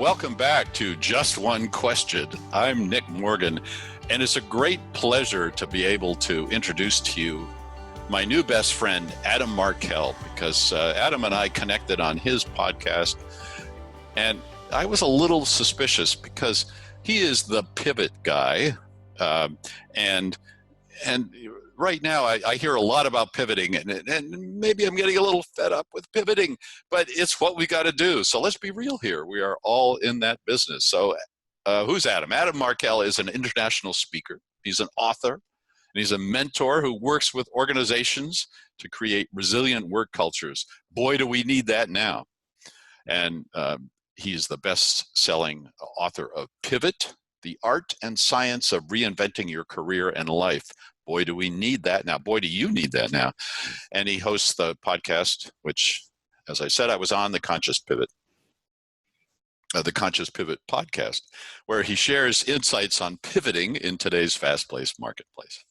welcome back to Just One Question. I'm Nick Morgan, and it's a great pleasure to be able to introduce to you my new best friend, Adam Markel, because Adam and I connected on his podcast, and I was a little suspicious because he is the pivot guy, and right now I hear a lot about pivoting, and maybe I'm getting a little fed up with pivoting, but it's what we got to do. So let's be real here. We are all in that business. So who's Adam? Adam Markel is an international speaker. He's an author, and he's a mentor who works with organizations to create resilient work cultures. Boy, do we need that now. And he's the best-selling author of Pivot, The Art and Science of Reinventing Your Career and Life. Boy, do we need that now. Boy, do you need that now. And he hosts the podcast, which, as I said, I was on, the Conscious Pivot podcast, where he shares insights on pivoting in today's fast-paced marketplace.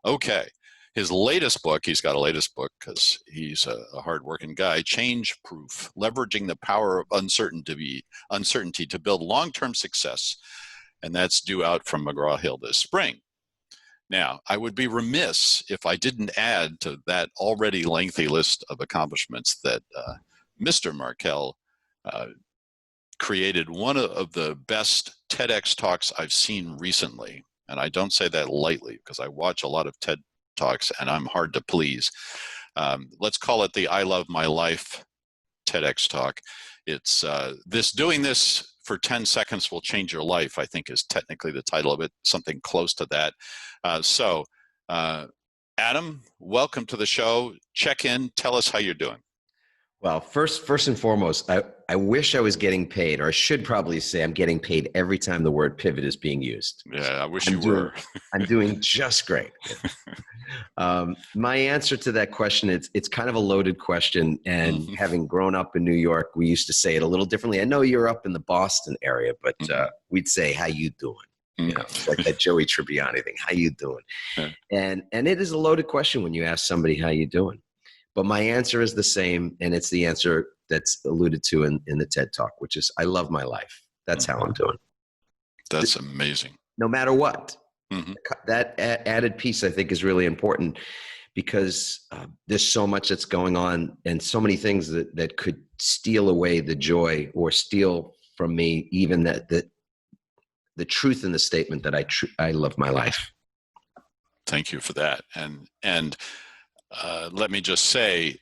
Okay, his latest book, he's got a latest book because he's a hard-working guy, Change Proof, Leveraging the Power of Uncertainty to Build Long-Term Success. And that's due out from McGraw-Hill this spring. Now, I would be remiss if I didn't add to that already lengthy list of accomplishments that Mr. Markel created one of the best TEDx talks I've seen recently. And I don't say that lightly because I watch a lot of TED Talks and I'm hard to please. Let's call it the I Love My Life TEDx talk. It's doing this for 10 seconds will change your life, I think is technically the title of it, something close to that. So Adam, welcome to the show. Check in, tell us how you're doing. Well, first and foremost, I wish I was getting paid, or I should probably say I'm getting paid every time the word pivot is being used. Yeah, I wish you were. I'm doing just great. My answer to that question, it's kind of a loaded question. And having grown up in New York, we used to say it a little differently. I know you're up in the Boston area, but we'd say, how you doing? You know, like that Joey Tribbiani thing, how you doing? And it is a loaded question when you ask somebody, how you doing? But my answer is the same, and it's the answer that's alluded to in the TED Talk, which is I love my life. That's how I'm doing. That's amazing. No matter what. That added piece, I think, is really important because there's so much that's going on and so many things that could steal away the joy or steal from me even the truth in the statement that I love my life. Thank you for that. And let me just say,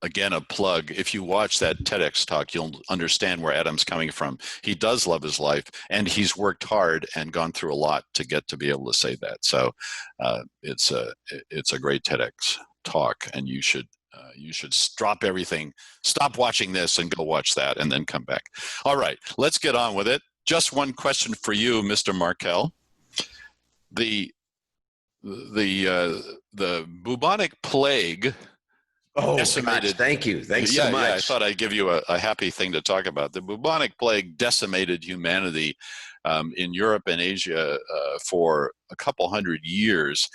again, a plug. If you watch that TEDx talk, you'll understand where Adam's coming from. He does love his life, and he's worked hard and gone through a lot to get to be able to say that. So it's a great TEDx talk, and you should drop everything, stop watching this, and go watch that, and then come back. All right, let's get on with it. Just one question for you, Mr. Markel. The bubonic plague decimated. Gosh, thank you. Thanks so much. Yeah, I thought I'd give you a happy thing to talk about. The bubonic plague decimated humanity in Europe and Asia for a couple hundred years.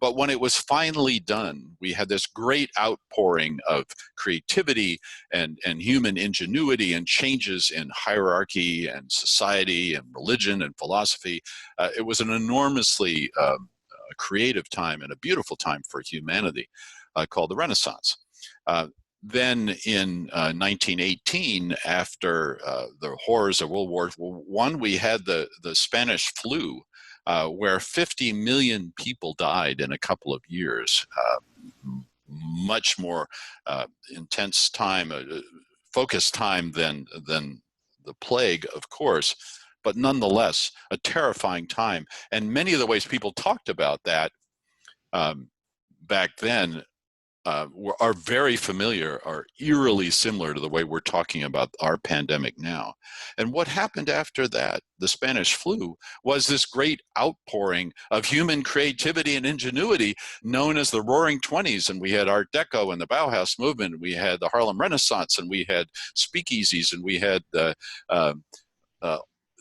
But when it was finally done, we had this great outpouring of creativity and human ingenuity and changes in hierarchy and society and religion and philosophy. It was an enormously creative time and a beautiful time for humanity called the Renaissance. Then in 1918, after the horrors of World War I, we had the Spanish flu, where 50 million people died in a couple of years. Much more intense time, focused time than the plague, of course, but nonetheless, a terrifying time. And many of the ways people talked about that back then are very familiar, are eerily similar to the way we're talking about our pandemic now. And what happened after that, the Spanish flu, was this great outpouring of human creativity and ingenuity known as the Roaring Twenties. And we had Art Deco and the Bauhaus movement. We had the Harlem Renaissance, and we had speakeasies, and we had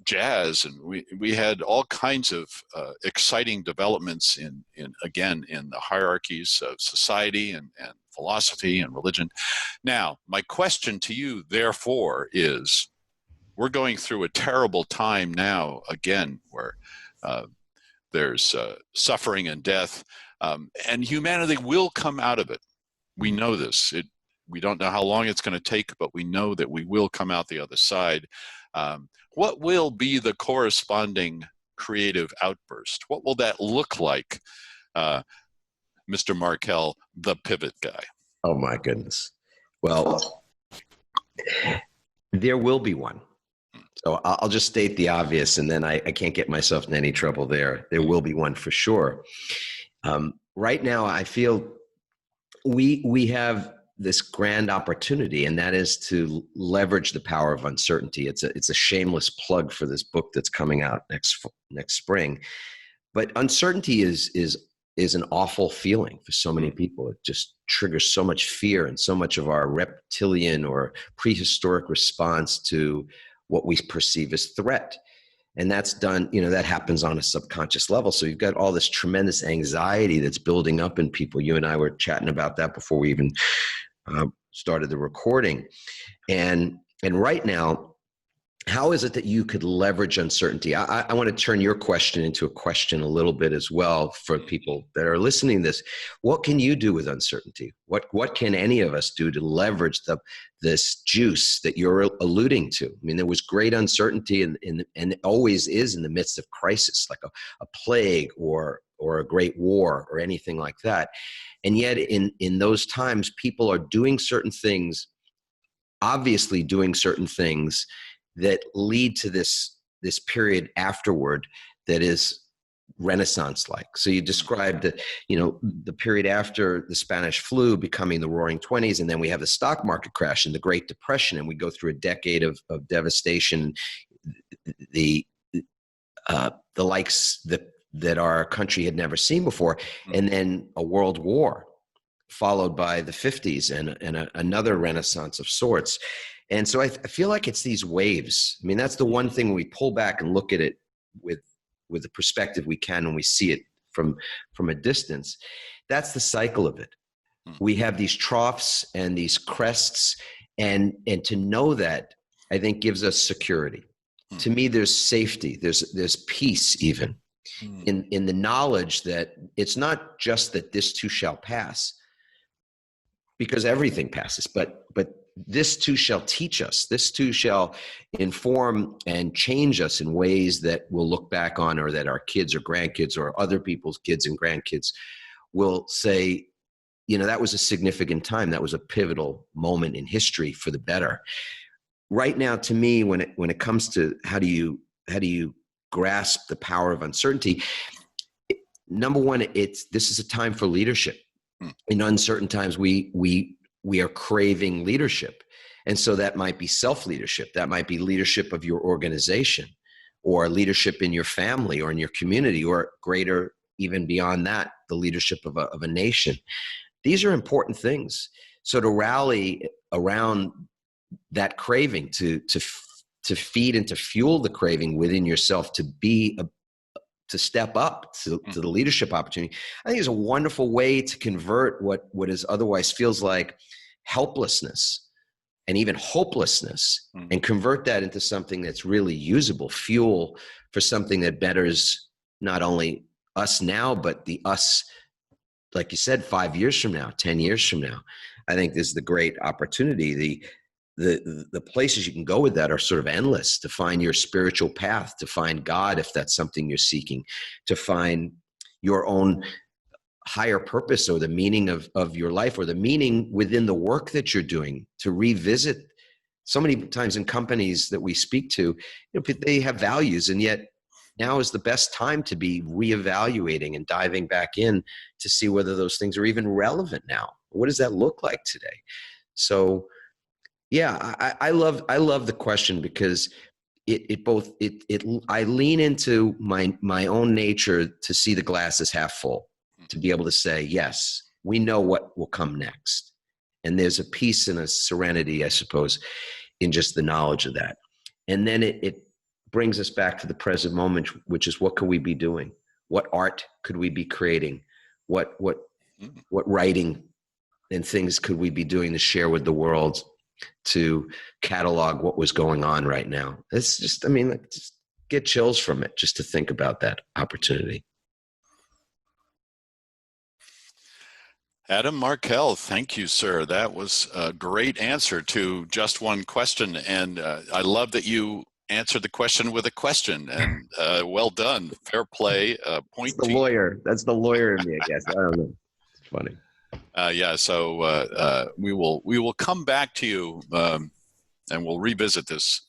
jazz, and we had all kinds of exciting developments in the hierarchies of society and philosophy and religion. Now, my question to you, therefore, is we're going through a terrible time now, again, where there's suffering and death, and humanity will come out of it. We know this. We don't know how long it's going to take, but we know that we will come out the other side. What will be the corresponding creative outburst? What will that look like, Mr. Markel, the pivot guy? Oh, my goodness. Well, there will be one. So I'll just state the obvious, and then I can't get myself in any trouble there. There will be one for sure. Right now, I feel we have this grand opportunity, and that is to leverage the power of uncertainty. It's a shameless plug for this book that's coming out next spring. But uncertainty is an awful feeling for so many people. It just triggers so much fear and so much of our reptilian or prehistoric response to what we perceive as threat. And that's done, that happens on a subconscious level. So you've got all this tremendous anxiety that's building up in people. You and I were chatting about that before we even started the recording. And right now, how is it that you could leverage uncertainty? I want to turn your question into a question a little bit as well for people that are listening to this. What can you do with uncertainty? What can any of us do to leverage this juice that you're alluding to? I mean, there was great uncertainty and it always is in the midst of crisis, like a plague or a great war or anything like that. And yet in those times, people are doing certain things, obviously doing certain things that lead to this period afterward that is Renaissance-like. So you described that, the period after the Spanish flu becoming the Roaring '20s, and then we have the stock market crash and the Great Depression, and we go through a decade of devastation, the likes that our country had never seen before, and then a world war followed by the '50s and another Renaissance of sorts. And so I feel like it's these waves. I mean, that's the one thing when we pull back and look at it with the perspective we can when we see it from a distance. That's the cycle of it. We have these troughs and these crests, and to know that, I think, gives us security. To me, there's safety, there's peace even in the knowledge that it's not just that this too shall pass, because everything passes, but this too shall teach us. This too shall inform and change us in ways that we'll look back on, or that our kids or grandkids or other people's kids and grandkids will say, that was a significant time. That was a pivotal moment in history for the better. Right now, to me, when it comes to how do you grasp the power of uncertainty, number one, this is a time for leadership. In uncertain times, we are craving leadership. And so that might be self-leadership. That might be leadership of your organization, or leadership in your family or in your community, or greater, even beyond that, the leadership of a nation. These are important things. So to rally around that craving, to feed and to fuel the craving within yourself, to step up to the leadership opportunity, I think is a wonderful way to convert what is otherwise feels like helplessness and even hopelessness, and convert that into something that's really usable, fuel for something that betters not only us now, but the us, like you said, 5 years from now, 10 years from now. I think this is the great opportunity. The places you can go with that are sort of endless, to find your spiritual path, to find God, if that's something you're seeking, to find your own higher purpose, or the meaning of your life, or the meaning within the work that you're doing, to revisit. So many times in companies that we speak to, they have values, and yet now is the best time to be reevaluating and diving back in to see whether those things are even relevant now. What does that look like today? So yeah, I love the question, because I lean into my own nature to see the glass as half full, to be able to say, yes, we know what will come next. And there's a peace and a serenity, I suppose, in just the knowledge of that. And then it brings us back to the present moment, which is, what could we be doing? What art could we be creating? What writing and things could we be doing to share with the world to catalog what was going on right now. It's just, I mean, like, just get chills from it just to think about that opportunity. Adam Markel, thank you, sir. That was a great answer to just one question. And I love that you answered the question with a question. And well done. Fair play. That's Point the to you. lawyer. That's the lawyer in me, I guess. I don't know. It's funny. Yeah, so we will come back to you and we'll revisit this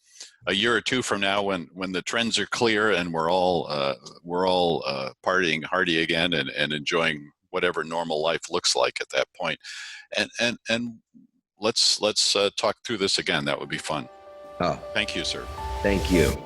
a year or two from now when the trends are clear and we're all partying hardy again and enjoying whatever normal life looks like at that point. And let's talk through this again. That would be fun. Oh, Thank you, sir. thank you.